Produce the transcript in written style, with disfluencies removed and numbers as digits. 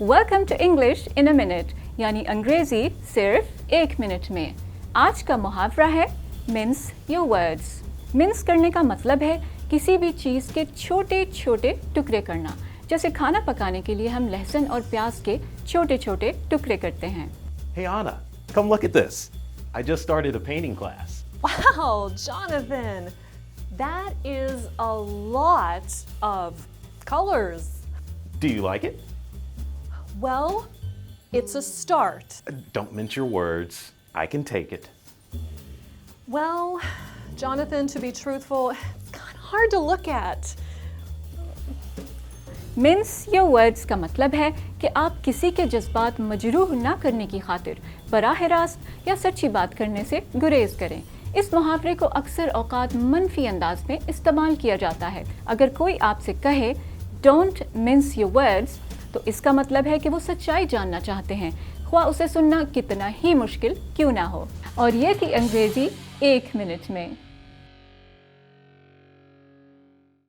Welcome to English in a minute, यानी अंग्रेजी सिर्फ 1 मिनट में। आज का मुहावरा है मिन्स योर वर्ड्स। मिन्स करने का मतलब है किसी भी चीज़ के छोटे छोटे टुकड़े करना। जैसे खाना पकाने के लिए हम लहसुन और प्याज के छोटे छोटे टुकड़े करते हैं। Hey Anna, come look at this. I just started a painting class. Wow, Jonathan, that is a lot of colors. Do you like it? Well, it's a start. Don't mince your words. I can take it. Well, Jonathan, to be truthful, it's kind of hard to look at. Mince your words का मतलब है कि आप किसी के जज्बात मजरूह ना करने की खातिर बराह रास्त या सच्ची बात करने से गुरेज करें। इस मुहावरे को अक्सर औकात मनफी अंदाज में इस्तेमाल किया जाता है। अगर कोई आपसे कहे डोंट मिन्स योर वर्ड्स, तो इसका मतलब है कि वो सच्चाई जानना चाहते हैं, ख्वाह उसे सुनना कितना ही मुश्किल क्यों ना हो। और ये थी अंग्रेजी 1 मिनट में।